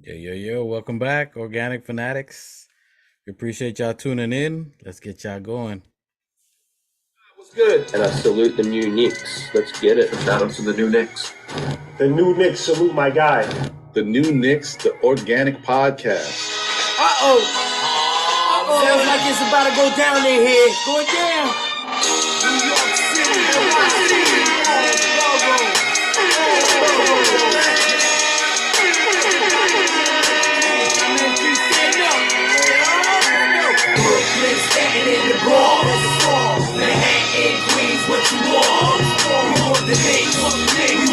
Yo. Welcome back, Organic Fanatics. We appreciate y'all tuning in. Let's get y'all going. What's good? And I salute the new Knicks. Let's get it. Shout out to the new Knicks. The new Knicks, salute my guy. The new Knicks, the Organic Podcast. Sounds like it's about to go down in here. It's going down. New York City, Brooklyn, Staten in the Bronx, Manhattan, Queens, what you want? We want the Knicks, we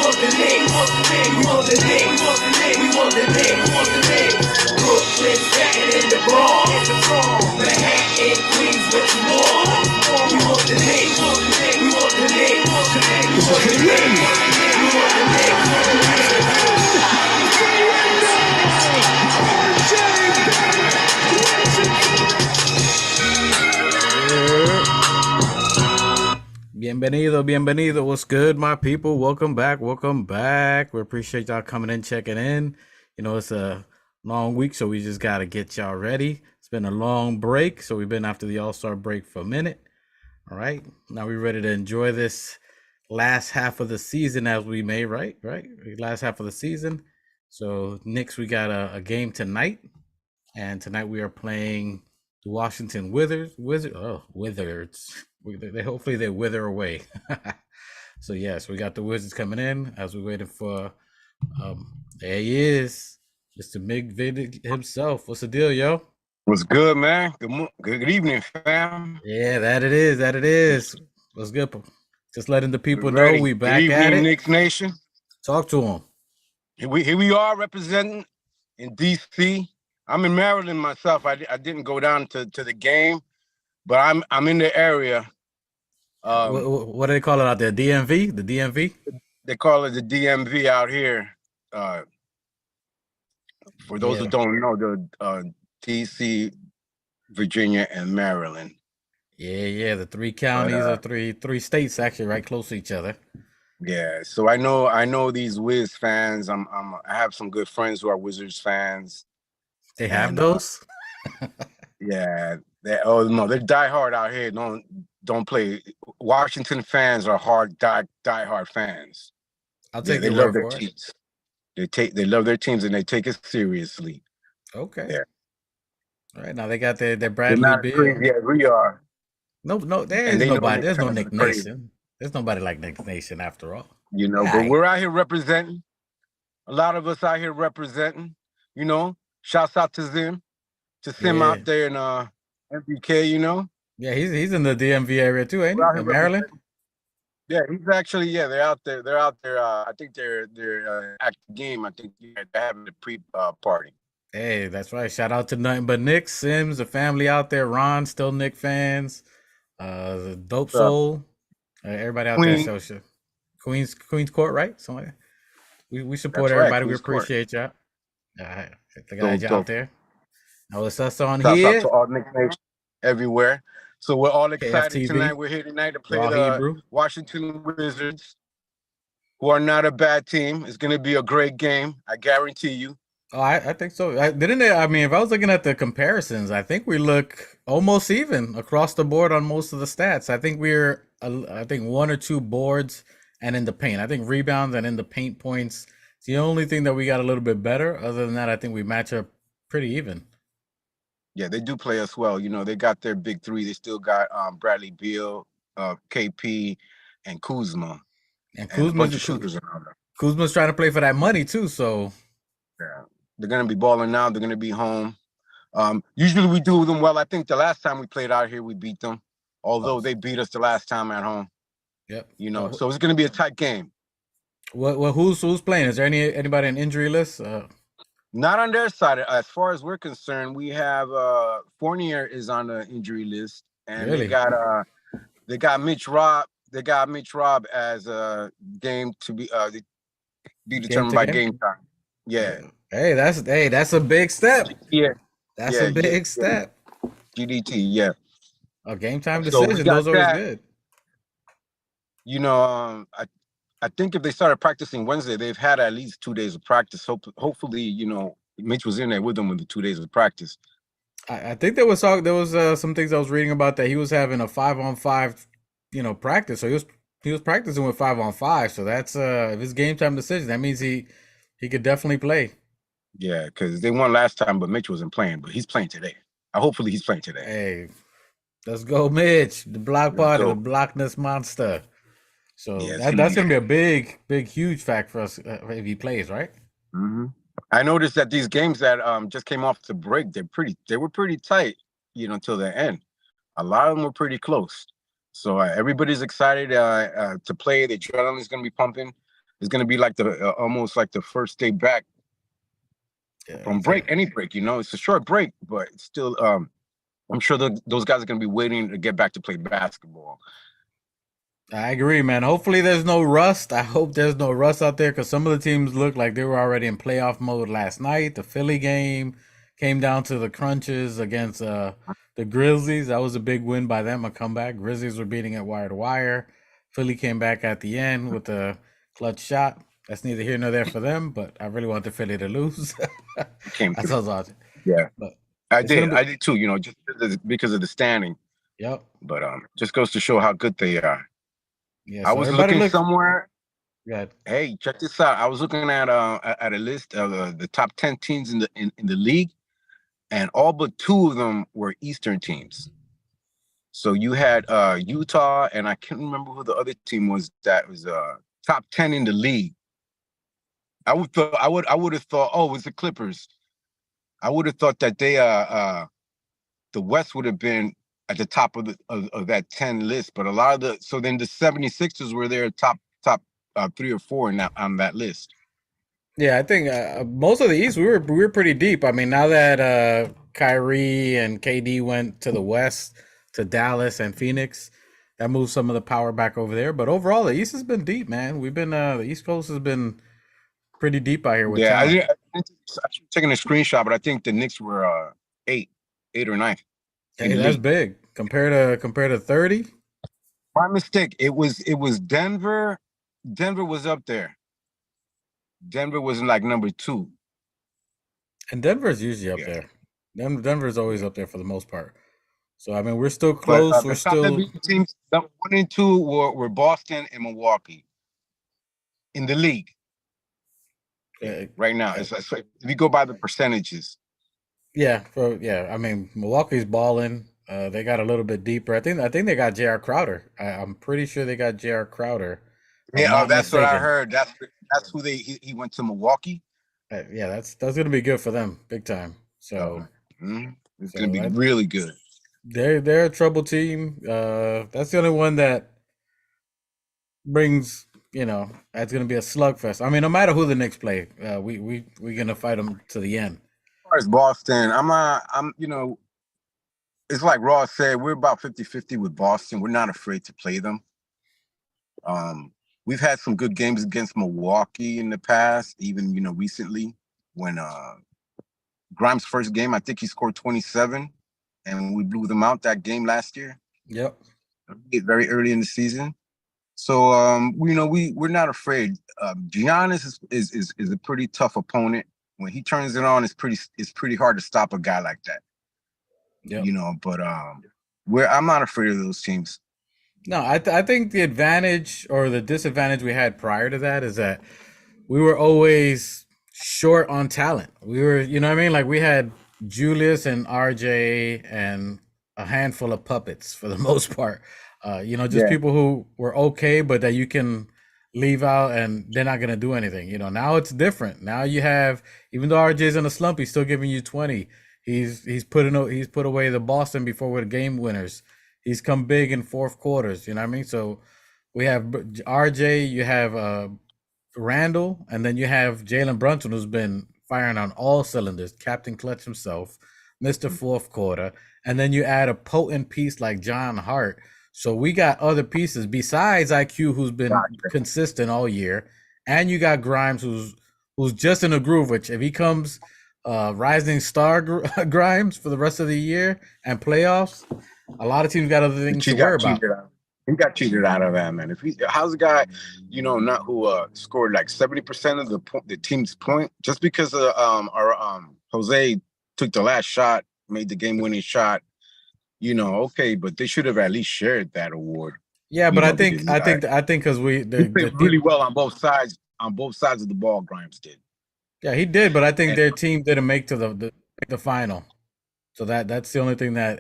want the Knicks, we want the Knicks, we want the Knicks. Brooklyn, Staten in the Bronx, Manhattan, Queens, what you want? We want the Knicks, we want the Knicks, we want the Knicks, we want the Knicks. Bienvenido. What's good, my people? Welcome back. We appreciate y'all coming in, checking in. You know, it's a long week, so we just got to get y'all ready. It's been a long break, so we've been after the All-Star break for a minute. All right, now we're ready to enjoy this last half of the season as we may, right? Last half of the season. So, Knicks, we got a game tonight, and tonight we are playing the Washington Wizards. They hopefully they wither away. So yes, we got the Wizards coming in as we're waiting for. There he is, Mr. Mig Vidic himself. What's the deal, yo? What's good, man? Good evening, fam. Yeah, that it is. What's good? Just letting the people know we back good evening, at it. Knicks Nation. Talk to them. Here we are representing in DC. I'm in Maryland myself. I didn't go down to the game, but I'm in the area. What do they call it out there? DMV? The DMV? They call it the DMV out here. For those who don't know, the DC, Virginia, and Maryland. Yeah. The three counties or three states actually right close to each other. Yeah, so I know these Wiz fans. I have some good friends who are Wizards fans. They have those? Yeah. They're diehard out here. Don't play. Washington fans are diehard fans. I'll take they love their teams. They love their teams and they take it seriously. Okay. Yeah. All right, now they got their Bradley Beal. Yeah, we are. No, there's nobody. There's no Nick Nation. There's nobody like Nick Nation after all. You know, but we're out here representing. A lot of us out here representing. You know, shouts out to Sim out there in MBK. You know. Yeah, he's in the DMV area too, ain't he? In Maryland. Yeah, he's actually they're out there. They're out there. I think they're at the game. I think they're having a pre-party. Hey, that's right. Shout out to nothing but Nick, Sims, the family out there. Ron, still Nick fans. The Dope Soul, everybody out there. So Queens Court, right? Something like that. We support everybody. We appreciate y'all. The guys out there. Now it's us on Shout here. Out to all Nick Nation everywhere. So we're all excited KFTV. Tonight. We're here tonight to play the Washington Wizards, who are not a bad team. It's going to be a great game. I guarantee you. Oh, I think so. Didn't they? I mean, if I was looking at the comparisons, I think we look almost even across the board on most of the stats. I think we're, one or two boards and in the paint. I think rebounds and in the paint points. It's the only thing that we got a little bit better. Other than that, I think we match up pretty even. Yeah, they do play us well. You know, they got their big three. They still got Bradley Beal, KP, and Kuzma. And Kuzma's trying to play for that money too. So yeah, they're gonna be balling now. They're gonna be home. Usually we do them well. I think the last time we played out here, we beat them. Although they beat us the last time at home. Yep. You know, so it's gonna be a tight game. Well, who's playing? Is there anybody in injury list? Not on their side. As far as we're concerned, we have Fournier is on the injury list, and really? they got Mitch Robb. They got Mitch Robb as a game to be determined by game time. Yeah. Hey, that's a big step. Yeah. That's a big step. GDT. Yeah. A game time decision. Those are always good. You know, I think if they started practicing Wednesday, they've had at least 2 days of practice. Hopefully, you know, Mitch was in there with them with the 2 days of practice. I think there was some things I was reading about that he was having a 5-on-5, practice. So he was practicing with 5-on-5. So that's if it's game time decision, that means he could definitely play. Yeah, because they won last time, but Mitch wasn't playing. But he's playing today. Hopefully he's playing today. Hey, let's go, Mitch, the block party, the blockness monster. So yeah, that's gonna be a big, huge fact for us if he plays, right? Mm-hmm. I noticed that these games that just came off the break, they were pretty tight, till the end. A lot of them were pretty close. So everybody's excited to play. The adrenaline is going to be pumping. It's going to be like almost like the first day back from break, any break. It's a short break, but it's still. I'm sure those guys are going to be waiting to get back to play basketball. I agree, man. Hopefully there's no rust. I hope there's no rust out there because some of the teams look like they were already in playoff mode last night. The Philly game came down to the crunches against the Grizzlies. That was a big win by them, a comeback. Grizzlies were beating it wire to wire. Philly came back at the end with a clutch shot. That's neither here nor there for them, but I really want the Philly to lose. That sounds awesome. Yeah, but I did too. Just because of the standing. Yep. But just goes to show how good they are. Yeah, I was looking somewhere. Yeah. Hey, check this out. I was looking at a list of the top 10 teams in the league, and all but 2 of them were Eastern teams. So you had Utah, and I can't remember who the other team was that was top 10 in the league. I would have thought, oh, it was the Clippers. I would have thought that they the West would have been at the top of that 10 list, but a lot of so then the 76ers were their top 3 or 4 on that list. Yeah, I think most of the East we were pretty deep. I mean, now that Kyrie and KD went to the West to Dallas and Phoenix, that moved some of the power back over there. But overall, the East has been deep, man. We've been the East Coast has been pretty deep out here with talent. I'm taking a screenshot, but I think the Knicks were 8 or 9. Hey, that's big compared to 30. My mistake. It was Denver. Denver was up there. Denver was like number 2. And Denver's usually up there. Denver's always up there for the most part. So I mean, we're still close. But, we're still teams. 1 and 2 were Boston and Milwaukee in the league. Right now, it's if you go by the percentages. Yeah, I mean, Milwaukee's balling. They got a little bit deeper. I think they got J.R. Crowder. I'm pretty sure they got J.R. Crowder. Yeah, that's what I heard. That's who he went to Milwaukee. Yeah, that's gonna be good for them, big time. So it's gonna be really good. They're a trouble team. That's the only one that brings. That's gonna be a slugfest. I mean, no matter who the Knicks play, we're gonna fight them to the end. As far as Boston, it's like Ross said, we're about 50-50 with Boston. We're not afraid to play them. We've had some good games against Milwaukee in the past, even recently when Grimes' first game, I think he scored 27, and we blew them out that game last year. Yep, very early in the season. So we're not afraid. Giannis is a pretty tough opponent. When he turns it on, it's pretty hard to stop a guy like that. Yeah, but I'm not afraid of those teams. No, I think the advantage or the disadvantage we had prior to that is that we were always short on talent. We were, what I mean? Like we had Julius and RJ and a handful of puppets for the most part. People who were okay, but that you can leave out and they're not gonna do anything. Now it's different. Now you have, even though RJ's in a slump, he's still giving you 20. He's put away the Boston before with game winners. He's come big in fourth quarters. You know what I mean? So we have RJ, you have Randall, and then you have Jalen Brunson, who's been firing on all cylinders. Captain Clutch himself, Mr. Fourth Quarter, and then you add a potent piece like John Hart. So we got other pieces besides IQ, who's been consistent all year, and you got Grimes, who's just in a groove. Which if he comes rising star Grimes for the rest of the year and playoffs, a lot of teams got other things to worry about. He got cheated out of that, man. How's a guy, not who scored like 70% of the team's point just because of our Jose took the last shot, made the game-winning shot. Okay, but they should have at least shared that award. Yeah, but I think because we played really well on both sides. On both sides of the ball, Grimes did. Yeah, he did, but I think their team didn't make to the final. So that's the only thing that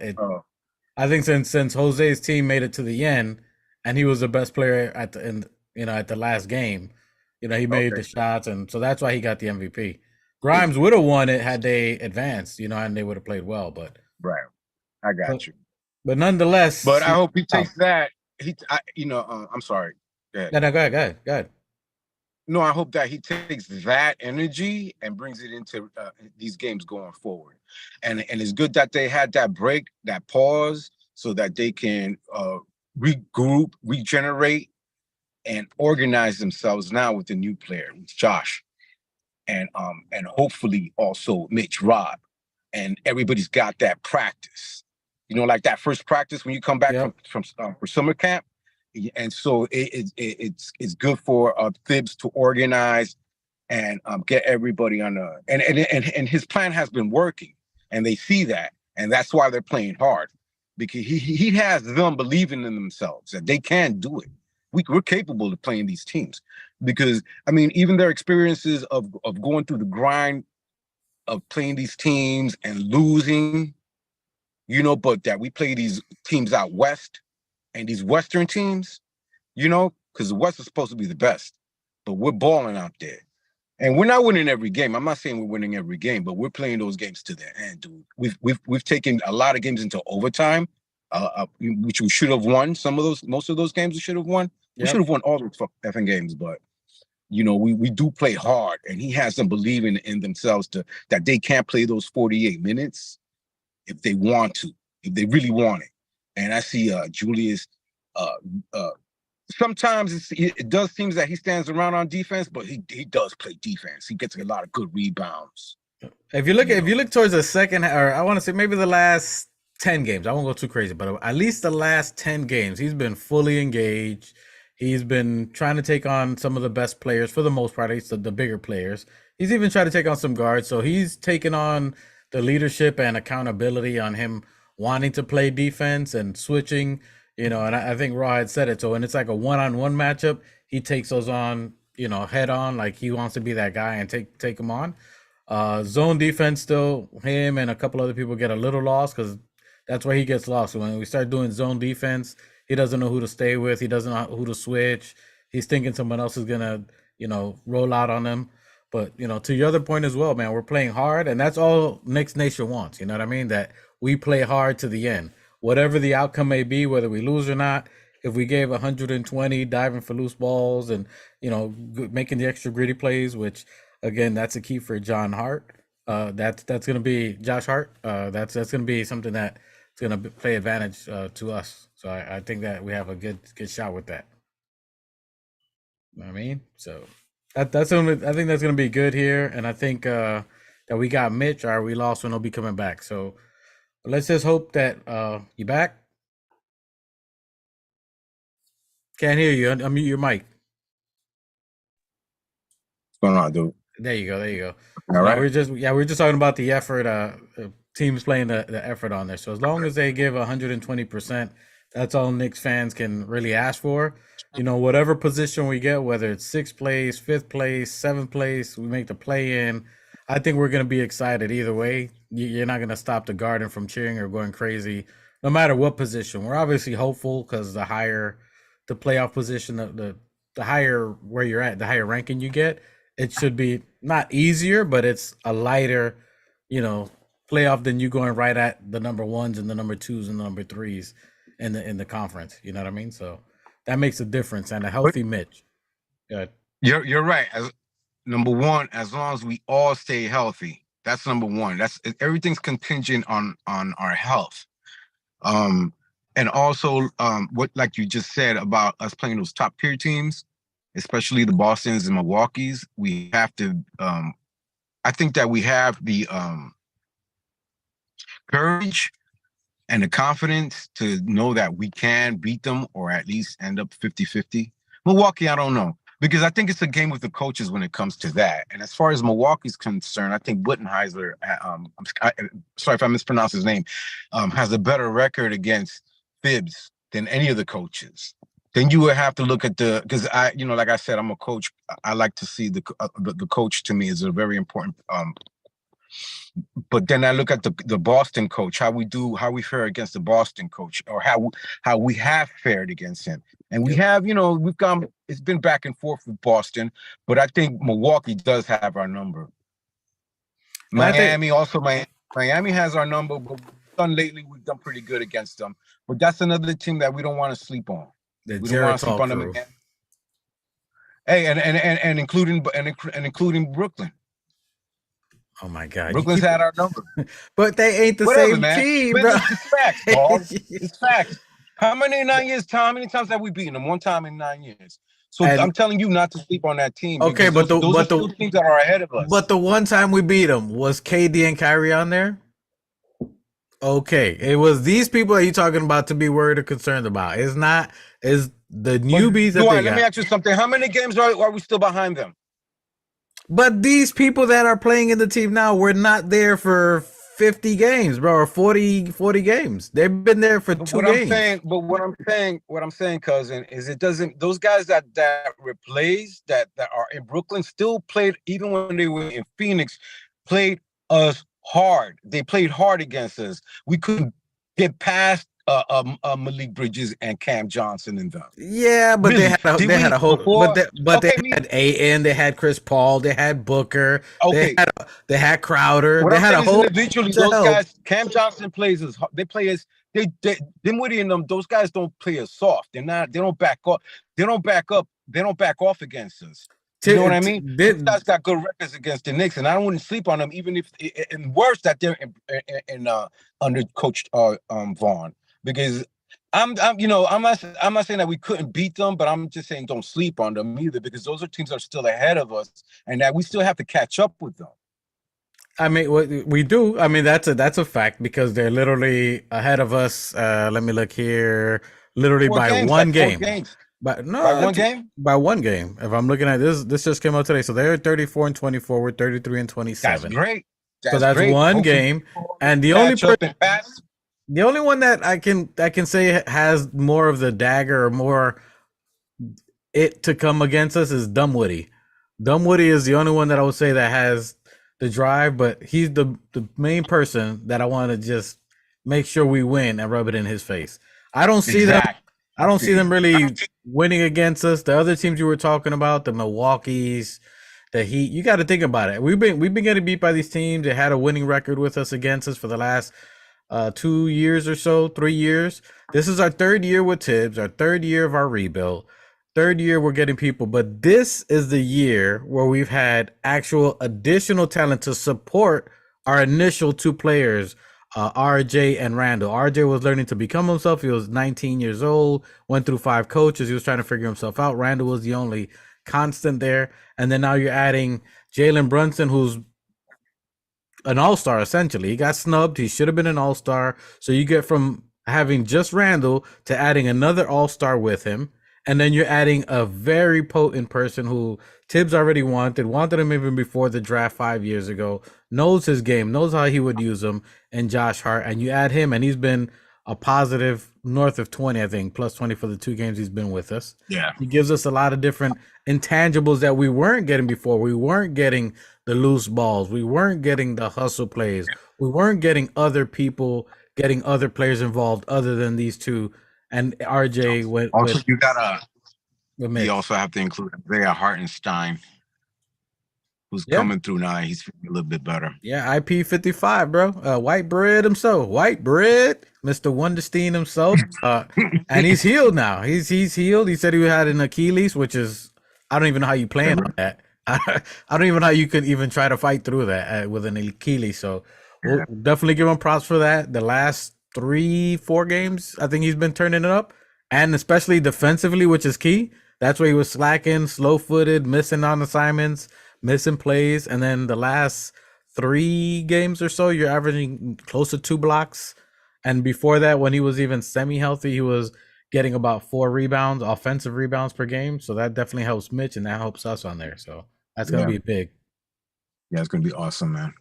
I think since Jose's team made it to the end, and he was the best player at the end, at the last game, he made the shots, and so that's why he got the MVP. Grimes would have won it had they advanced, and they would have played well. But right, I got you. But nonetheless, I hope he takes that. I'm sorry. Go ahead. No, go ahead. No, I hope that he takes that energy and brings it into these games going forward. And it's good that they had that break, that pause, so that they can regroup, regenerate, and organize themselves now with the new player, with Josh, and hopefully also Mitch, Rob, and everybody's got that practice. Like that first practice when you come back from for summer camp. And so it's good for Thibs to organize and get everybody on and his plan has been working, and they see that, and that's why they're playing hard, because he has them believing in themselves that they can do it. We're capable of playing these teams, because even their experiences of going through the grind of playing these teams and losing, but that we play these teams out west. And these Western teams, because the West is supposed to be the best, but we're balling out there. And we're not winning every game. I'm not saying we're winning every game, but we're playing those games to the end, dude. We've taken a lot of games into overtime, which we should have won. Most of those games we should have won. We should have won all those effing games, but we do play hard, and he has them believing in themselves that they can't play those 48 minutes if they want to, if they really want it. And I see Julius. Sometimes it does seem that he stands around on defense, but he does play defense. He gets a lot of good rebounds. If you look towards the second, or I want to say maybe the last 10 games, I won't go too crazy, but at least the last 10 games, he's been fully engaged. He's been trying to take on some of the best players for the most part. He's the bigger players. He's even tried to take on some guards. So he's taken on the leadership and accountability on him wanting to play defense and switching, and I think Raw had said it. So when it's like a one-on-one matchup, he takes those on, head on, like he wants to be that guy and take them on. Zone defense, still him and a couple other people get a little lost, because that's where he gets lost. So when we start doing zone defense, he doesn't know who to stay with. He doesn't know who to switch. He's thinking someone else is gonna, roll out on him. But, to your other point as well, man, we're playing hard, and that's all Knicks Nation wants. You know what I mean? That we play hard to the end. Whatever the outcome may be, whether we lose or not, if we gave 120 diving for loose balls and, making the extra gritty plays, which, again, that's a key for John Hart. That's going to be Josh Hart. That's going to be something that's going to play advantage to us. So I think that we have a good shot with that. You know what I mean? So I think that's going to be good here. And I think that we got Mitch, or we lost when he'll be coming back. So let's just hope that you back. Can't hear you. Unmute your mic. What's going on, dude? There you go. All right. We're just talking about the effort. Teams playing the effort on there. So as long as they give 120%, that's all Knicks fans can really ask for. Whatever position we get, whether it's 6th place, 5th place, 7th place, we make the play in. I think we're going to be excited either way. You're not going to stop the Garden from cheering or going crazy, no matter what position. We're obviously hopeful, because the higher the playoff position, the higher where you're at, the higher ranking you get, it should be not easier, but it's a lighter, playoff than you going right at the number 1s and the number 2s and the number 3s in the conference. You know what I mean? So that makes a difference, and a healthy Mitch. Good. You're right. Number one, as long as we all stay healthy, that's number one. Everything's contingent on our health. And also, what, like you just said about us playing those top tier teams, especially the Bostons and Milwaukees, we have to. I think that we have the courage and the confidence to know that we can beat them, or at least end up 50-50. Milwaukee, I don't know. because I think it's a game with the coaches when it comes to that. And as far as Milwaukee's concerned, I think Budenheiser, sorry if I mispronounced his name, has a better record against Thibs than any of the coaches. Then you would have to look at because like I said, I'm a coach. I like to see the coach. To me is a very important. But then I look at the Boston coach, how we fare against the Boston coach, or how we have fared against him. And we have, it's been back and forth with Boston, but I think Milwaukee does have our number. Miami has our number, but lately we've done pretty good against them. But that's another team that we don't want to sleep on. We don't want to sleep on them. Hey, and including Brooklyn. Oh my God! Brooklyn's had our number, but they ain't the same team, bro. It's facts, dog. It's facts. How many 9 years, Tom? How many times have we beaten them? One time in 9 years. So I'm telling you not to sleep on that team. Okay, but those are the teams that are ahead of us. But the one time we beat them, was KD and Kyrie on there? Okay, it was these people that you're talking about to be worried or concerned about. It's not. Is the newbies that they got. Let me ask you something. How many games are we still behind them? But these people that are playing in the team now were not there for 50 games, bro, or 40 games. They've been there for two games. What I'm saying, cousin, is it doesn't. Those guys that replaced that are in Brooklyn still played, even when they were in Phoenix, played us hard. They played hard against us. We couldn't get past Malik Bridges and Cam Johnson and them. Yeah, but really? they had a whole they had A.N., they had Chris Paul, they had Booker, they had Crowder, they had a whole individually. Those guys, Cam Johnson plays as they play as Dinwiddie and them. Those guys don't play as soft. They don't back up. They don't back off against us. You know what I mean? These guys got good records against the Knicks, and I wouldn't sleep on them, even if and worse that they're under Coach Vaughn. Because I'm not saying that we couldn't beat them, but I'm just saying don't sleep on them either, because those are teams that are still ahead of us, and that we still have to catch up with them. I mean, we do. I mean, that's a fact, because they're literally ahead of us. Let me look here. Literally by one game. By one game. If I'm looking at this just came out today. So they're 34-24. We're 33-27. That's great. That's great. One game, and the only one that I can say has more of the dagger or more it to come against us is Dinwiddie. Dinwiddie is the only one that I would say that has the drive, but he's the main person that I want to just make sure we win and rub it in his face. I don't see them. I don't see them really winning against us. The other teams you were talking about, the Milwaukees, the Heat, you got to think about it. We've been getting beat by these teams. They had a winning record with us against us for the last 2 years or so, 3 years. This is our third year with Tibbs, our third year of our rebuild, third year we're getting people. But this is the year where we've had actual additional talent to support our initial two players, RJ and Randall. RJ was learning to become himself. He was 19 years old, went through 5 coaches. He was trying to figure himself out. Randall was the only constant there. And then now you're adding Jalen Brunson, who's an all-star, essentially. He got snubbed. He should have been an all-star. So you get from having just Randall to adding another all-star with him. And then you're adding a very potent person who Tibbs already wanted him even before the draft 5 years ago, knows his game, knows how he would use him, and Josh Hart. And you add him, and he's been a positive north of 20, I think, plus 20 for the 2 games he's been with us. Yeah. He gives us a lot of different intangibles that we weren't getting before. We weren't getting the loose balls. We weren't getting the hustle plays. We weren't getting other people, getting other players involved other than these two. And RJ went. Also, you also have to include Isaiah Hartenstein, who's coming through now. He's feeling a little bit better. Yeah, IP 55, bro. White bread himself. White bread, Mr. Wonderstein himself. And he's healed now. He's healed. He said he had an Achilles, which is, I don't even know how you plan on that. I don't even know how you could even try to fight through that with an Achilles. So we'll definitely give him props for that. The last 3-4 games, I think he's been turning it up, and especially defensively, which is key. That's where he was slacking, slow-footed, missing on assignments, missing plays. And then the last 3 games or so, you're averaging close to 2 blocks. And before that, when he was even semi-healthy, he was getting about 4 rebounds, offensive rebounds per game. So that definitely helps Mitch, and that helps us on there. So that's going to be big. Yeah, it's going to be awesome, man.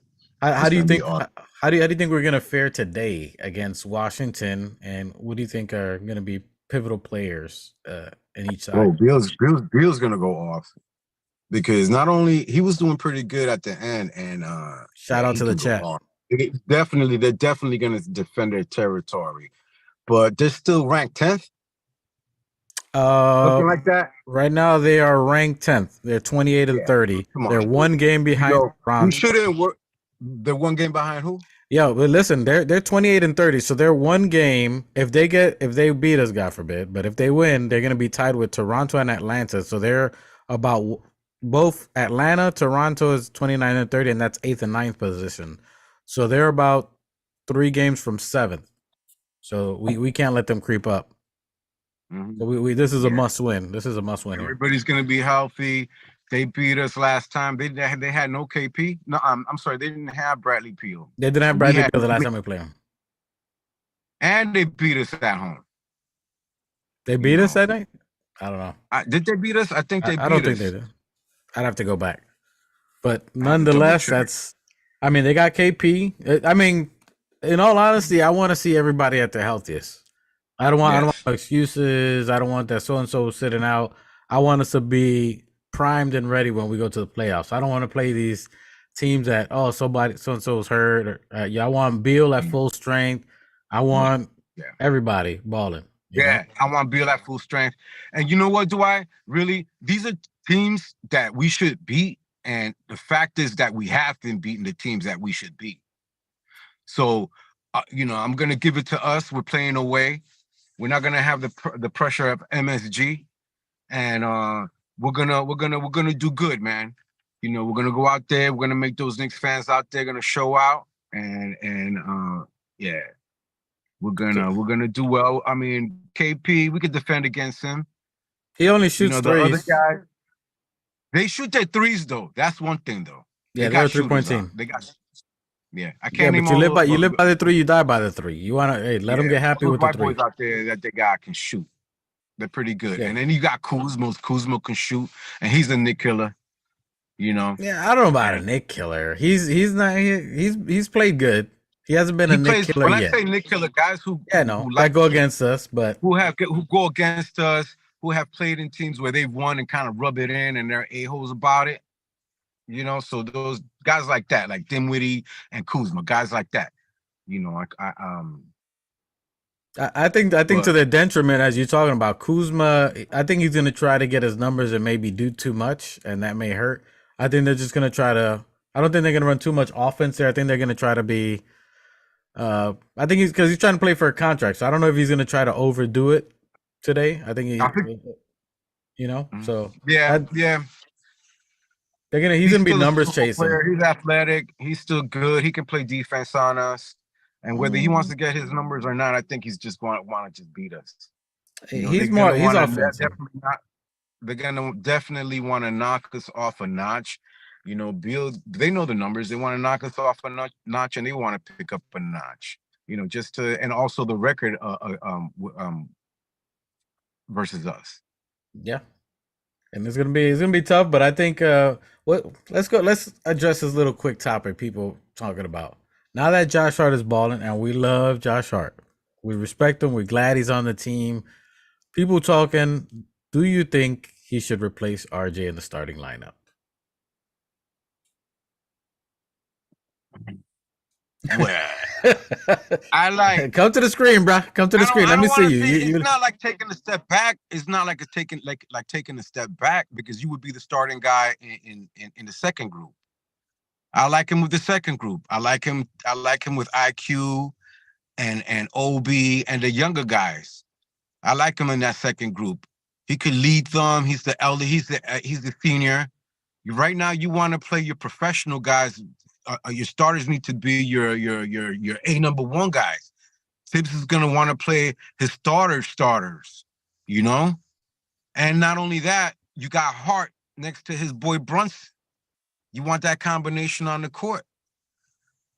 How do you think? Awesome. How do you think we're going to fare today against Washington? And what do you think are going to be pivotal players in each side? Oh, Beal's going to go off because not only he was doing pretty good at the end, and shout out to the chat. They're definitely going to defend their territory, but they're still ranked 10th. Looking like that. Right now, they are ranked 10th. They're 28 and 30. They're one game behind. We shouldn't work. They're one game behind who? Yeah, but listen, they're 28 and 30, so they're one game. If they beat us, God forbid, but if they win, they're going to be tied with Toronto and Atlanta. So they're about both Atlanta, Toronto is 29 and 30, and that's 8th and 9th position. So they're about 3 games from 7th. So we can't let them creep up. Mm-hmm. So this is a must win. This is a must win. Everybody's going to be healthy. They beat us last time. They had no KP. No, I'm sorry. They didn't have Bradley Beal. They didn't have Bradley Beal the last time we played them. And they beat us at home. They beat us that night? I don't know. Did they beat us? I think they beat us. I don't think they did. I'd have to go back. But nonetheless, they got KP. I mean, in all honesty, I want to see everybody at their healthiest. I don't want excuses. I don't want that so-and-so sitting out. I want us to be primed and ready when we go to the playoffs. I don't want to play these teams that so-and-so's hurt. I want Beal at full strength. I want everybody balling. I want Beal at full strength. And you know what, Dwight? Really, these are teams that we should beat. And the fact is that we have been beating the teams that we should beat. So, I'm going to give it to us. We're playing away. We're not going to have the pressure of MSG. And we're gonna do good, man. We're gonna go out there. We're gonna make those Knicks fans out there gonna show out, and we're gonna do well. I mean, KP, we could defend against him. He only shoots threes. The other guys, they shoot their threes though. That's one thing though. Yeah, they're a 3-point team. They got. Yeah, I can't. Yeah, but you live by the 3, you die by the 3. You wanna let them get happy with the 3. Boys out there that the guy can shoot. They're pretty good. Yeah. And then you got Kuzma. Kuzma can shoot, and he's a Nick killer. Yeah, I don't know about a Nick killer. He's played good. He hasn't been a Nick killer yet. When I say Nick killer, guys who go against us, but who go against us, who have played in teams where they've won and kind of rub it in, and they're a-holes about it. So those guys like that, like Dinwiddie and Kuzma, guys like that. I think to their detriment, as you're talking about Kuzma, I think he's going to try to get his numbers and maybe do too much, and that may hurt. I think they're just going to try to. I don't think they're going to run too much offense there. I think they're going to try to be. I think because he's trying to play for a contract, so I don't know if he's going to try to overdo it today. I think so yeah. He's gonna be numbers chasing. He's athletic. He's still good. He can play defense on us. And whether he wants to get his numbers or not, I think he's just want to just beat us. He's offensive. They're gonna definitely want to knock us off a notch. Bill, they know the numbers. They want to knock us off a notch, and they want to pick up a notch. And also the record versus us. Yeah. And it's gonna be tough, but I think let's address this little quick topic people talking about. Now that Josh Hart is balling, and we love Josh Hart, we respect him, we're glad he's on the team. People talking, do you think he should replace RJ in the starting lineup? Well, I like come to the screen, bro. Come to the screen. Let me see you. It's not like taking a step back. It's not like it's taking a step back because you would be the starting guy in the second group. I like him with the second group. I like him with IQ and OB and the younger guys. I like him in that second group. He could lead them. He's the elder. He's the senior. Right now, you want to play your professional guys. Your starters need to be your number 1 guys. Tibbs is gonna want to play his starters. And not only that, you got Hart next to his boy Brunson. You want that combination on the court.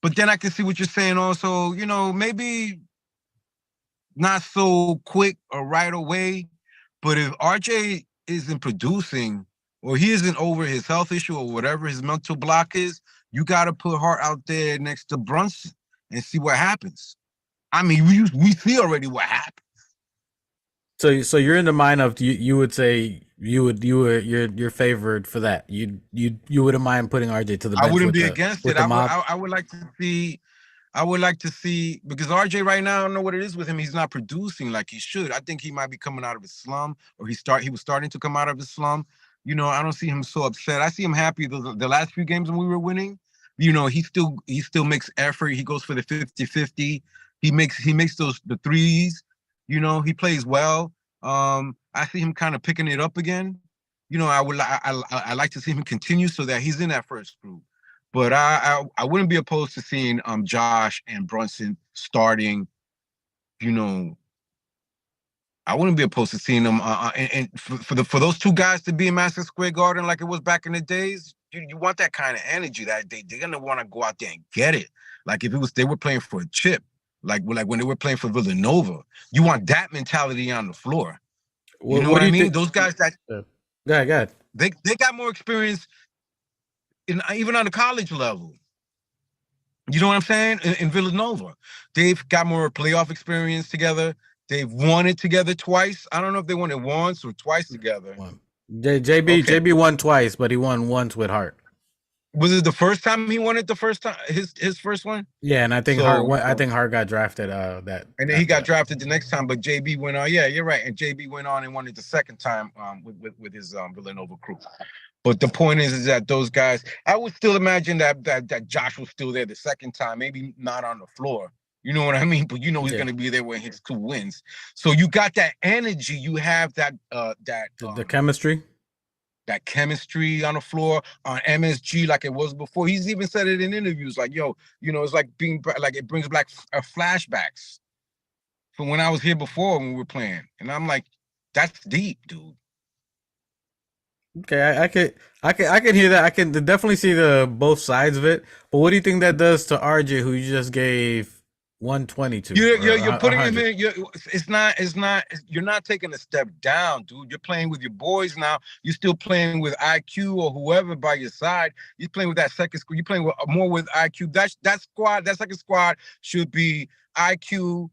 But then I can see what you're saying also, maybe not so quick or right away. But if RJ isn't producing or he isn't over his health issue or whatever his mental block is, you got to put Hart out there next to Brunson and see what happens. I mean, we see already what happened. So you're in the mind of you would say you're favored for that. You wouldn't mind putting RJ to the bench. I wouldn't be against it. I would like to see. I would like to see, because RJ right now, I don't know what it is with him. He's not producing like he should. I think he might be coming out of his slum, or he was starting to come out of his slum. You know, I don't see him so upset. I see him happy. The last few games when we were winning, you know, he still makes effort. He goes for the 50-50. He makes the threes. You know, he plays well. I see him kind of picking it up again. You know, I like to see him continue so that he's in that first group. But I wouldn't be opposed to seeing Josh and Brunson starting. You know, I wouldn't be opposed to seeing them. And for those two guys to be in Madison Square Garden like it was back in the days, you want that kind of energy. That they're gonna want to go out there and get it. Like if they were playing for a chip, like when they were playing for Villanova, you want that mentality on the floor. You know what I mean? Those guys that go ahead. They got more experience even on the college level. You know what I'm saying? In Villanova, they've got more playoff experience together. They've won it together twice. I don't know if they won it once or twice together. JB won twice, but he won once with Hart. Was it the first time he won it? The first time, his first one? Yeah, and I think Hart got drafted. And then he got drafted the next time, but JB went on. Yeah, you're right. And JB went on and won it the second time with his Villanova crew. But the point is that those guys, I would still imagine that Josh was still there the second time, maybe not on the floor. You know what I mean? But you know he's going to be there when his 2 wins. So you got that energy. You have that the chemistry. That chemistry on the floor on MSG like it was before. He's even said it in interviews like, yo, you know, it's like it brings back flashbacks from when I was here before when we were playing. And I'm like, that's deep, dude. Okay, I can hear that. I can definitely see the both sides of it. But what do you think that does to RJ, who you just gave 120 to? You're putting him in. You're not taking a step down, dude. You're playing with your boys now. You're still playing with IQ or whoever by your side. You're playing with that second squad. You're playing more with IQ. That squad, that second squad should be IQ,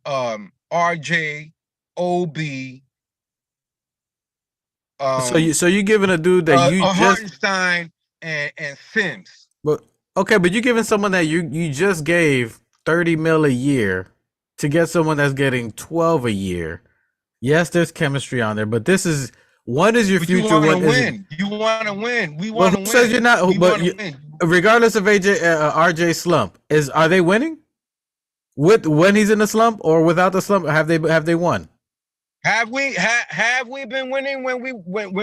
RJ, OB. So you're giving a dude that you just Hartenstein and Sims. But okay, but you're giving someone that you just gave 30 mil a year to get someone that's getting 12 a year. Yes, there's chemistry on there, but this is one is your but future. You want to win. You want to win. We want to win. Says you're not. But regardless of RJ slump, are they winning? When he's in the slump or without the slump, have they won? Have we been winning when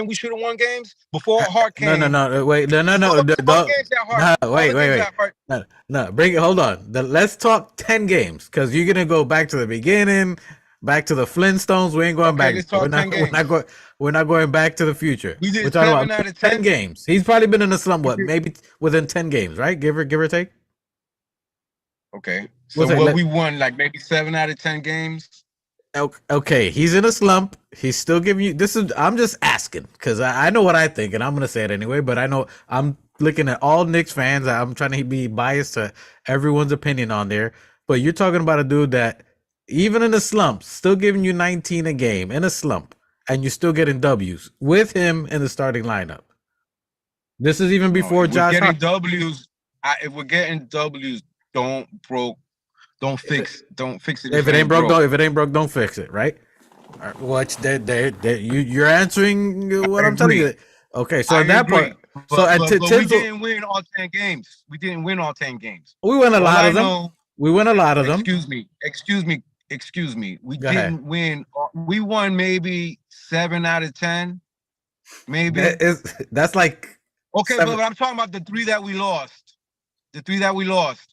we should have won games before Hart came? No. Wait, no. Wait. No. Bring it. Hold on. Let's talk 10 games because you're gonna go back to the beginning, back to the Flintstones. We ain't going back. Let's talk 10 games. We're not going back to the future. We did we're talking 7 about out of 10 games. He's probably been in a slump. What? Maybe within 10 games, right? Give or take. Okay. So we won like maybe 7 out of 10 games. Okay, he's in a slump. He's still giving you this. I'm just asking because I know what I think, and I'm gonna say it anyway. But I know I'm looking at all Knicks fans. I'm trying to be biased to everyone's opinion on there. But you're talking about a dude that even in a slump, still giving you 19 a game in a slump, and you're still getting W's with him in the starting lineup. This is even before Josh. If we're getting W's, don't fix it. If it ain't broke, don't fix it. Right? Watch that. You're answering what I'm telling you. Okay, so at that point, but we didn't win all 10 games. We didn't win all 10 games. We won a lot of them. We won a lot of them. Excuse me. We didn't win. We won maybe 7 out of 10. Maybe that's like okay, 7. But I'm talking about the 3 that we lost. The 3 that we lost.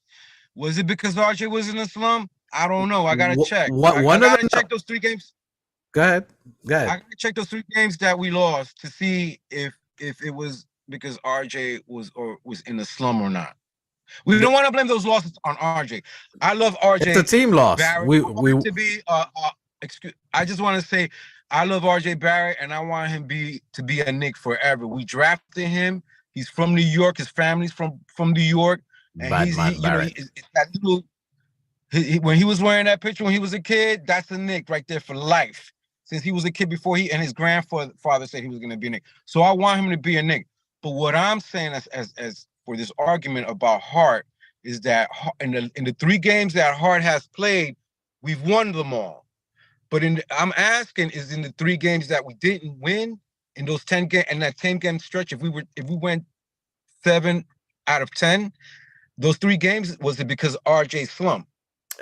Was it because RJ was in the slump? I don't know. I gotta check. I gotta check those 3 games. Go ahead. I gotta check those 3 games that we lost to see if it was because RJ was in the slump or not. We don't want to blame those losses on RJ. I love RJ. It's a team loss. Barrett. We to be excuse. I just want to say I love RJ Barrett, and I want him to be a Knick forever. We drafted him. He's from New York. His family's from New York, and that little. When he was wearing that picture when he was a kid, that's a Knick right there for life. Since he was a kid before and his grandfather said he was going to be a Knick. So I want him to be a Knick. But what I'm saying as for this argument about Hart is that in the 3 games that Hart has played, we've won them all. But I'm asking is in the 3 games that we didn't win in those 10 game and that 10-game stretch, if we went 7 out of 10, those 3 games was it because RJ slumped?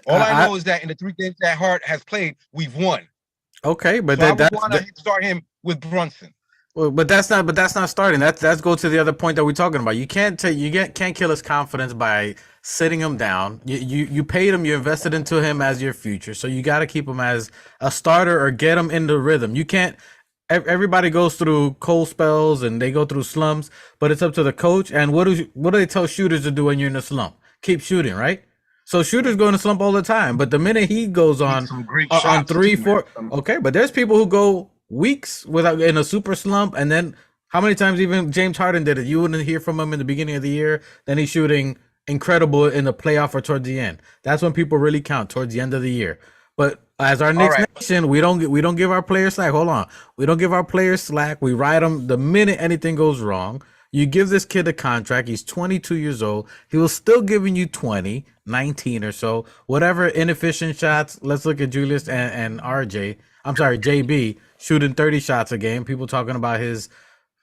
All I know is that in the 3 games that Hart has played, we've won. Okay, but so I would want to start him with Brunson. Well, but that's not starting. That's go to the other point that we're talking about. You can't kill his confidence by sitting him down. You paid him, you invested into him as your future, so you got to keep him as a starter or get him in the rhythm. You can't. Everybody goes through cold spells and they go through slumps, but it's up to the coach. And what do they tell shooters to do when you're in a slump? Keep shooting, right? So shooters go in a slump all the time, but the minute he goes on 3, 4, okay, but there's people who go weeks without in a super slump, and then how many times even James Harden did it? You wouldn't hear from him in the beginning of the year, then he's shooting incredible in the playoff or towards the end. That's when people really count, towards the end of the year. But as our Knicks nation, we don't give our players slack. Hold on, we don't give our players slack. We ride them the minute anything goes wrong. You give this kid a contract. He's 22 years old. He was still giving you 20, 19 or so, whatever inefficient shots. Let's look at Julius and RJ. I'm sorry, JB shooting 30 shots a game. People talking about his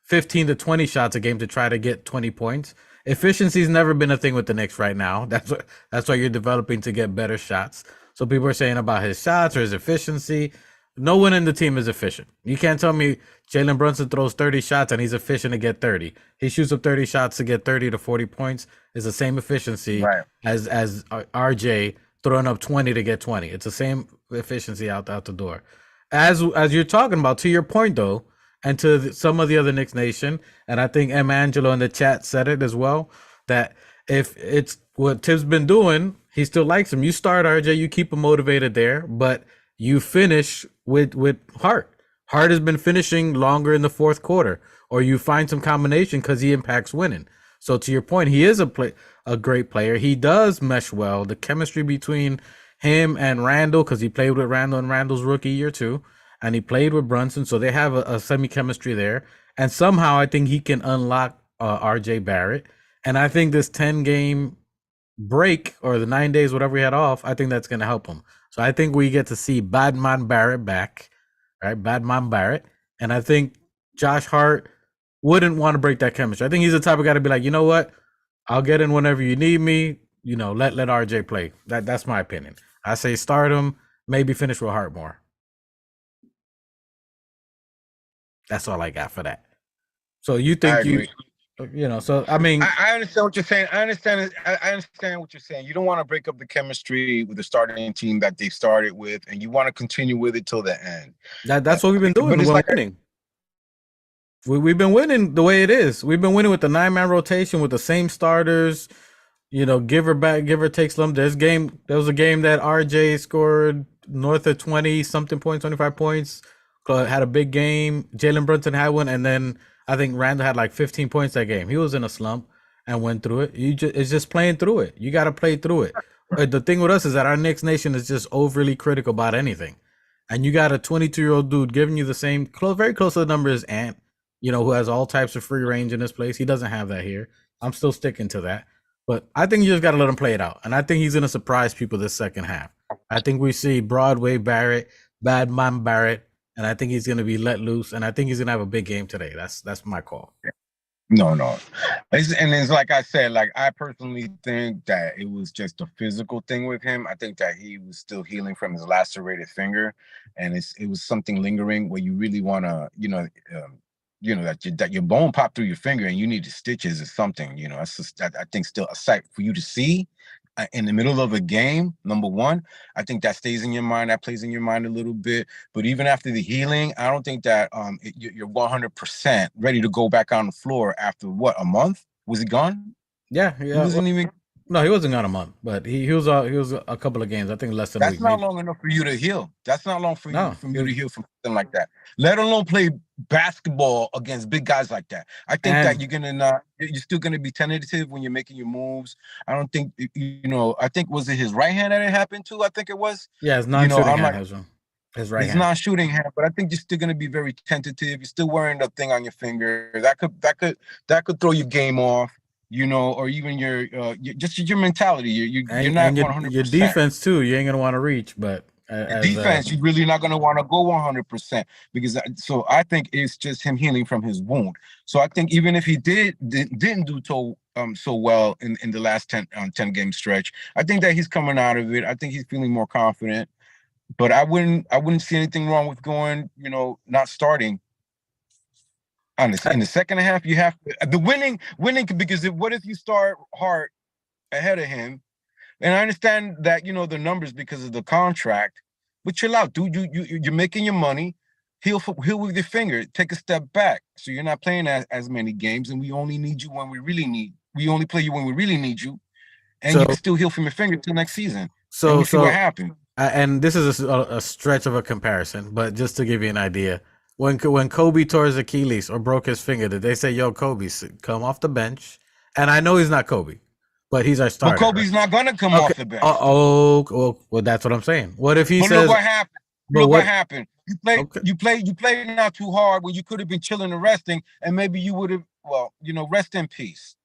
15 to 20 shots a game to try to get 20 points. Efficiency's never been a thing with the Knicks right now. That's why you're developing to get better shots. So people are saying about his shots or his efficiency. No one in the team is efficient. You can't tell me Jalen Brunson throws 30 shots and he's efficient to get 30. He shoots up 30 shots to get 30 to 40 points. It's the same efficiency as RJ throwing up 20 to get 20. It's the same efficiency out the door. As you're talking about, to your point though, and to some of the other Knicks Nation, and I think M. Angelo in the chat said it as well, that if it's what Tibbs been doing, he still likes him. You start RJ, you keep him motivated there, but you finish with Hart. Hart has been finishing longer in the 4th quarter, or you find some combination because he impacts winning. So to your point, he is a great player. He does mesh well. The chemistry between him and Randall, because he played with Randall in Randall's rookie year too, and he played with Brunson, so they have a semi-chemistry there. And somehow I think he can unlock RJ Barrett. And I think this 10-game break or the 9 days, whatever we had off, I think that's going to help him. So I think we get to see Badman Barrett back, right? Badman Barrett. And I think Josh Hart wouldn't want to break that chemistry. I think he's the type of guy to be like, you know what? I'll get in whenever you need me. You know, let RJ play. That's my opinion. I say start him, maybe finish with Hart more. That's all I got for that. So you think so I mean, I understand what you're saying. I understand what you're saying. You don't want to break up the chemistry with the starting team that they started with, and you want to continue with it till the end. That's what we've been doing. We've been winning. We've been winning the way it is. We've been winning with the 9-man rotation with the same starters. You know, give or take some. There was a game that RJ scored north of 20 something points, 25 points. Had a big game. Jalen Brunson had one, and then I think Randall had like 15 points that game. He was in a slump and went through it. It's just playing through it. You got to play through it. The thing with us is that our Knicks Nation is just overly critical about anything. And you got a 22-year-old dude giving you the same, very close to the number as Ant, who has all types of free range in this place. He doesn't have that here. I'm still sticking to that. But I think you just got to let him play it out. And I think he's going to surprise people this second half. I think we see Broadway Barrett, Badman Barrett, and I think he's going to be let loose, and I think he's going to have a big game today. That's my call. No. It's like I said, like I personally think that it was just a physical thing with him. I think that he was still healing from his lacerated finger, and it was something lingering where you really want to, that your bone popped through your finger and you need stitches or something. That's just, I think still a sight for you to see. In the middle of a game, number one, I think that stays in your mind, that plays in your mind a little bit. But even after the healing, I don't think that you're 100% ready to go back on the floor after a month? Was he gone? Yeah. He wasn't even. No, he wasn't gone a month, but he was a couple of games. I think less than a That's week. not Maybe. long enough for you to heal. That's not long for you No, from you to heal from something like that. Let alone play basketball against big guys like that. I think that you're still gonna be tentative when you're making your moves. I don't think I think was it his right hand that it happened to? I think it was. Yeah, his non-shooting I'm hand like his right his hand. non-shooting hand, but I think you're still gonna be very tentative. You're still wearing the thing on your finger. That could throw your game off. Or even just your mentality. You're not Your 100%. defense too. You ain't gonna want to reach, but as Defense, you're really not going to want to go 100% because so I think it's just him healing from his wound. So I think even if he didn't do so well in the last 10 game stretch, I think that he's coming out of it. I think he's feeling more confident. But I wouldn't see anything wrong with going, not starting. In the second half, you have the winning because what if you start Hart ahead of him? And I understand that the numbers because of the contract, but chill out, dude. You're making your money. Heal with your finger. Take a step back, so you're not playing as many games, and we only need you when we really need. We only play you when we really need you, and you can still heal from your finger till next season. And we see what happens. And this is a stretch of a comparison, but just to give you an idea, when Kobe tore his Achilles or broke his finger, did they say, "Yo, Kobe, come off the bench"? And I know he's not Kobe, but he's our starter. But Kobe's not gonna come off the bench. Well, that's what I'm saying. What if he says? Look what happened. Look what happened. You played not too hard when you could have been chilling and resting, and maybe you would have. Well, rest in peace.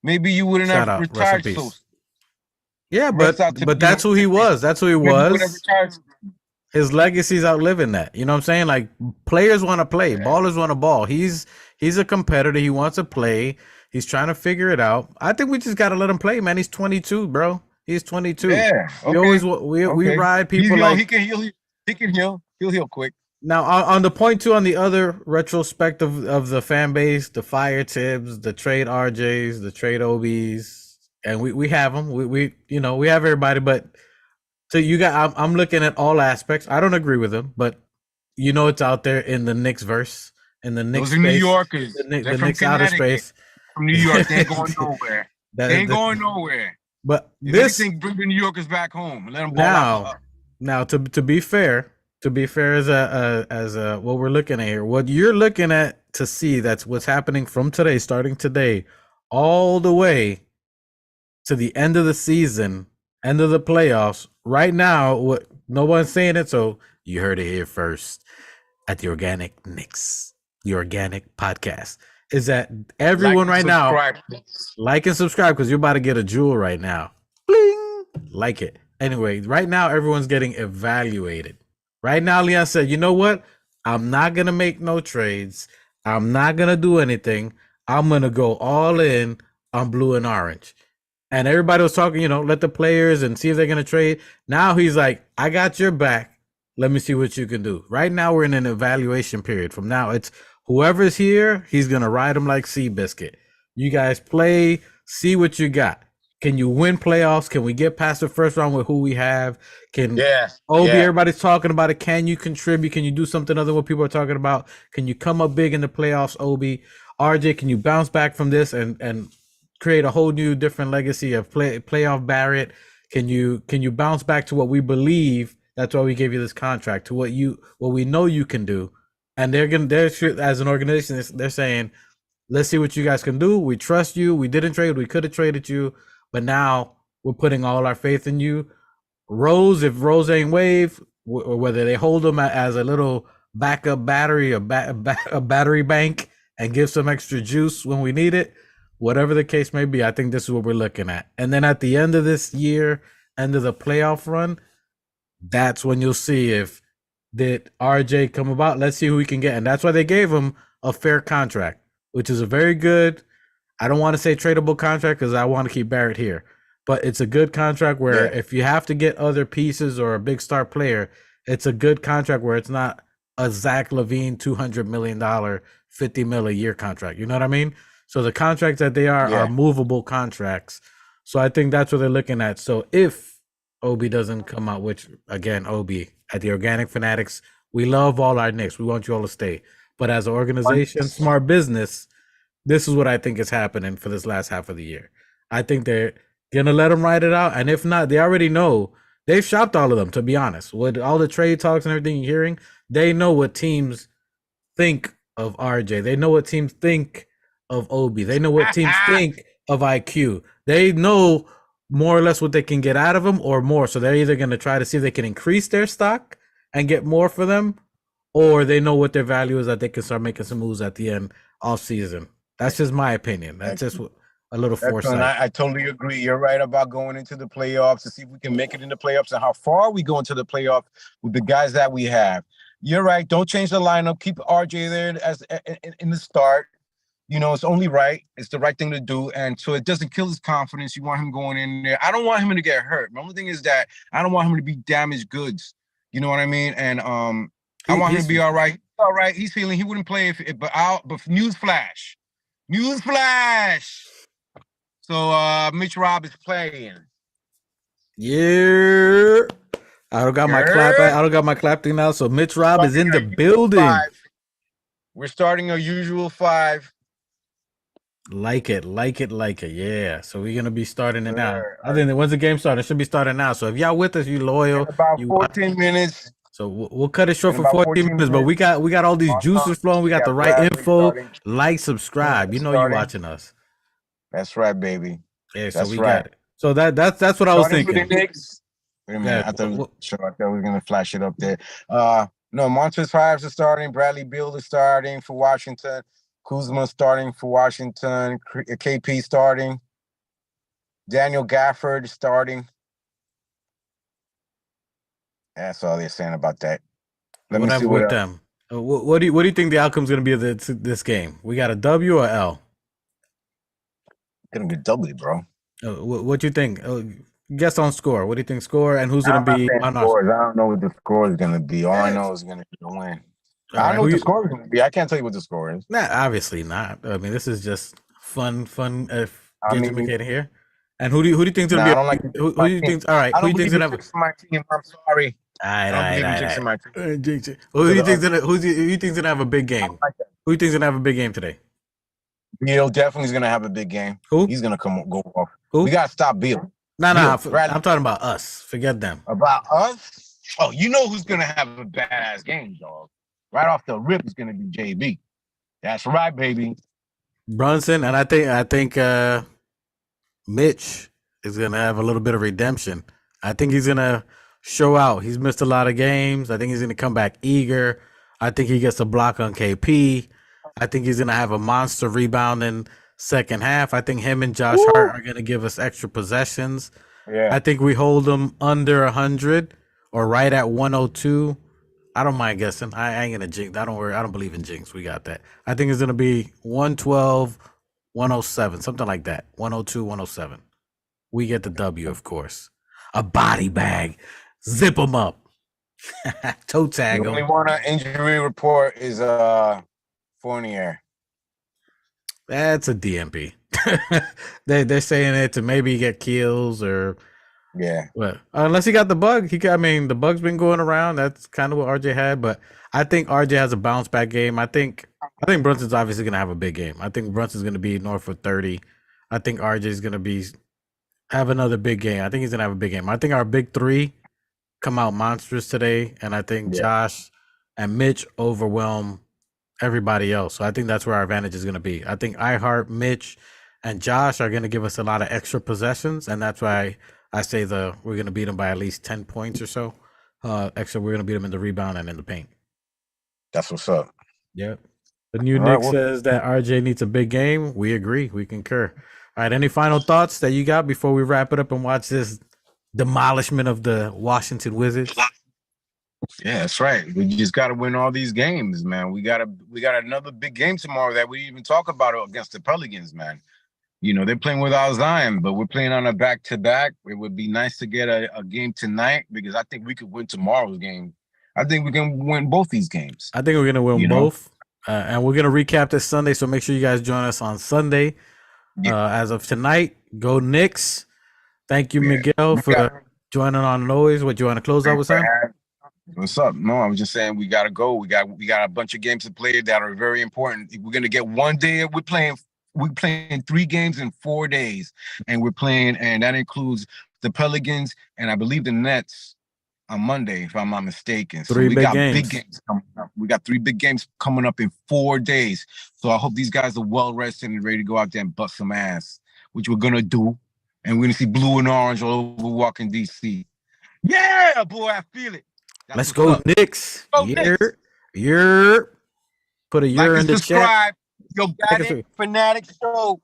Maybe you wouldn't have retired so. Yeah, but that's who he was. That's who he was. His legacy's outliving that. You know what I'm saying? Like, players want to play. Ballers want to ball. He's a competitor. He wants to play. He's trying to figure it out. I think we just got to let him play, man. He's 22, bro. He's 22. Yeah. Okay. We ride people like he can heal. He can heal. He'll heal quick. Now, on the point too, on the other retrospective of the fan base, the fire Tibbs, the trade RJs, the trade OBs, and we have them. We have everybody, but so I'm looking at all aspects. I don't agree with them, but it's out there in the Knicks verse, in the Knicks space. Those are New Yorkers. The Knicks outer space. From New York, they ain't going nowhere. They ain't going nowhere. But if anything, bring the New Yorkers back home and let them ball out. Now, to be fair, as a what we're looking at here, what you're looking at to see, that's what's happening from today, starting today, all the way to the end of the season, end of the playoffs. Right now, what no one's saying it, so you heard it here first at the Organic Knicks, the Organic Podcast. Is that everyone right now like and subscribe because you're about to get a jewel right now. Bling! Like it. Anyway, right now everyone's getting evaluated. Right now, Leon said, you know what? I'm not going to make no trades. I'm not going to do anything. I'm going to go all in on blue and orange. And everybody was talking, let the players and see if they're going to trade. Now he's like, I got your back. Let me see what you can do. Right now we're in an evaluation period. From now, it's whoever's here, he's going to ride them like Seabiscuit. You guys play, see what you got. Can you win playoffs? Can we get past the first round with who we have? Everybody's talking about it. Can you contribute? Can you do something other than what people are talking about? Can you come up big in the playoffs, Obi? RJ, can you bounce back from this and create a whole new different legacy of playoff Barrett? Can you bounce back to what we believe? That's why we gave you this contract, to what we know you can do. And they're as an organization, they're saying, let's see what you guys can do. We trust you. We didn't trade. We could have traded you, but now we're putting all our faith in you. Rose, if Rose ain't wave, or whether they hold him as a little backup battery, a battery bank, and give some extra juice when we need it, whatever the case may be, I think this is what we're looking at. And then at the end of this year, end of the playoff run, that's when you'll see if did RJ come about. Let's see who we can get. And that's why they gave him a fair contract, which is a very good, I don't want to say tradable contract because I want to keep Barrett here. But it's a good contract where if you have to get other pieces or a big star player, it's a good contract where it's not a Zach LaVine $200 million, $50 million a year contract. You know what I mean? So the contracts that they are movable contracts. So I think that's what they're looking at. So if Obi doesn't come out, which again, Obi at the Organic Fanatics, we love all our Knicks. We want you all to stay. But as an organization, smart business, this is what I think is happening for this last half of the year. I think they're Gonna let them ride it out, and if not, they already know. They've shopped all of them. To be honest, with all the trade talks and everything you're hearing, they know what teams think of RJ. They know what teams think of Obi. They know what teams think of IQ. They know more or less what they can get out of them or more. So they're either going to try to see if they can increase their stock and get more for them, or they know what their value is that they can start making some moves at the end off season. That's just my opinion. That's just a little foresight. I totally agree. You're right about going into the playoffs to see if we can make it in the playoffs and how far we go into the playoffs with the guys that we have. You're right. Don't change the lineup. Keep RJ there as in the start. You know, it's only right. It's the right thing to do. And so it doesn't kill his confidence. You want him going in there. I don't want him to get hurt. The only thing is that I don't want him to be damaged goods. You know what I mean? And I want him to be all right. All right. He's feeling he wouldn't play but newsflash. So Mitch Rob is playing. Yeah. I don't got my clap. I don't got my clap thing now. So Mitch Rob is in the building. 5. We're starting a usual 5. Like it. Yeah. So we're gonna be starting it now. I think that once the game started, it should be starting now. So if y'all with us, you loyal. In about 14 minutes. So we'll cut it short for 14 minutes. But we got all these juices flowing. We got the right info. Like, subscribe. You know you're watching us. That's right, baby. Yeah. So we got it. So that's what I was thinking. Wait a minute. I thought we were gonna flash it up there. No, Montrezl Harrell is starting. Bradley Beal is starting for Washington. Kuzma starting for Washington. KP starting. Daniel Gafford starting. That's all they're saying about that. Let me see with them. What do you think the outcome's going to be of this game? We got a W or L? Gonna be W, bro. What do you think? Guess on score. What do you think score and who's going to be on our scores? I don't know what the score is going to be. All I know is going to be a win. I don't know what the score is going to be. I can't tell you what the score is. Nah, obviously not. I mean, this is just fun. Educated here. And who do you think's going to be? I don't like who do you think? All right. Who do you think's going to have my team? I'm sorry. All right. Who do you think's going to have a big game? Who do you think's going to have a big game today? Beal definitely is going to have a big game. Who? He's going to go off. Who? We got to stop Beal. No. I'm talking about us. Forget them. About us? Oh, you know who's going to have a badass game, dog. Right off the rip is going to be JB. That's right, baby. Brunson, and I think Mitch is going to have a little bit of redemption. I think he's going to show out. He's missed a lot of games. I think he's going to come back eager. I think he gets a block on KP. I think he's going to have a monster rebound in second half. I think him and Josh Hart are going to give us extra possessions. Yeah. I think we hold them under 100 or right at 102. I don't mind guessing. I ain't going to jinx. Don't worry. I don't believe in jinx. We got that. I think it's going to be 112, 107, something like that. 102, 107. We get the W, of course. A body bag. Zip them up. Toe tag them. The only one on injury report is Fournier. That's a DMP. They're saying it to maybe get kills or well, unless he got the bug. The bug's been going around. That's kind of what RJ had, but I think RJ has a bounce back game. I think Brunson's obviously gonna have a big game. I think Brunson's gonna be north of 30. I think RJ's gonna have another big game. I think he's gonna have a big game. I think our big three come out monstrous today, and I think Josh and Mitch overwhelm everybody else. So I think that's where our advantage is going to be. I think iHeart, Mitch, and Josh are going to give us a lot of extra possessions, and that's why I say we're going to beat them by at least 10 points or so. Extra, we're going to beat them in the rebound and in the paint. That's what's up. Yep. The new Nick says that RJ needs a big game. We agree. We concur. All right. Any final thoughts that you got before we wrap it up and watch this demolishment of the Washington Wizards? Yeah, that's right. We just got to win all these games, man. We got another big game tomorrow that we even talk about against the Pelicans, man. You know, they're playing without Zion, but we're playing on a back-to-back. It would be nice to get a game tonight because I think we could win tomorrow's game. I think we can win both these games. I think we're going to win both. And we're going to recap this Sunday, so make sure you guys join us on Sunday. As of tonight, go Knicks. Thank you, Miguel, for joining on Noise. What, you want to close out with something? What's up? No, I was just saying we gotta go. We got a bunch of games to play that are very important. We're gonna get one day we're playing we're playing 3 games in 4 days, and that includes the Pelicans and I believe the Nets on Monday, if I'm not mistaken. So we got big games coming up. We got 3 big games coming up in 4 days. So I hope these guys are well rested and ready to go out there and bust some ass, which we're gonna do. And we're gonna see blue and orange all over walking DC. Yeah, boy, I feel it. Let's go, Knicks. You're put a year in the chat. Yo, Fanatic Show.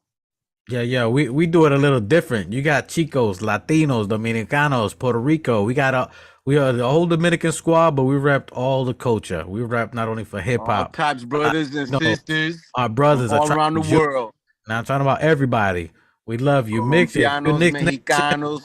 Yeah. We do it a little different. You got Chicos, Latinos, Dominicanos, Puerto Rico. We are the whole Dominican squad, but we repped all the culture. We rep not only for hip hop, all types, brothers and sisters, our brothers all around the world. Now I'm talking about everybody. We love you. Mix it. Mexicanos.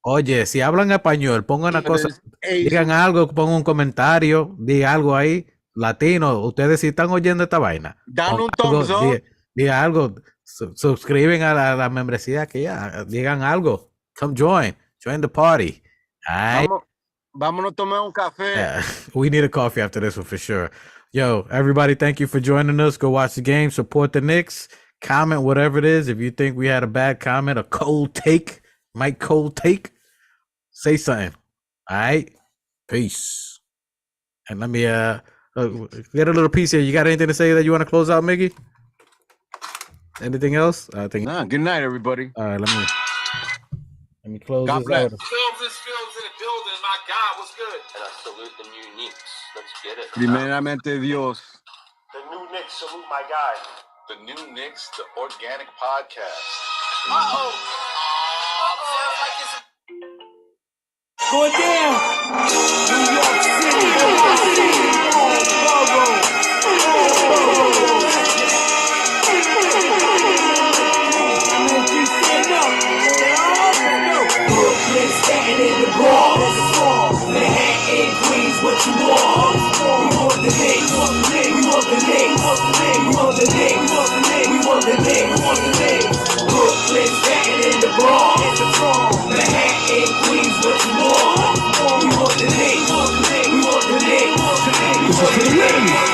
Oye, si hablan español, pongan una cosa, digan algo, pongan un comentario, digan algo ahí. Latino, ustedes si están oyendo esta vaina, dan un thumbs up, digan algo, suscriben a la membresía que ya, digan algo, come join the party. Vámonos a tomar un café. We need a coffee after this one for sure. Yo, everybody, thank you for joining us. Go watch the game, support the Knicks, comment whatever it is. If you think we had a bad comment, a cold take, say something. All right, peace. And let me get a little piece here. You got anything to say that you want to close out, Miggy? Anything else? I think. Nah. Good night, everybody. All right, let me close God this bless. out. Films in the building. My God, what's good? And I salute the new Knicks. Let's get it. Primeramente Dios. The new Knicks salute my guy. The new Knicks, the organic podcast. Going down. New York City. Brooklyn, Staten in the Bronx. Manhattan, Queens, what you want? We want the Knicks. We want the Knicks. We want the Knicks. We want the Knicks. We want the Knicks. Brooklyn, Staten in the Bronx. Manhattan, Queens, what you want? We want the Knicks. We want the Knicks. We want the Knicks.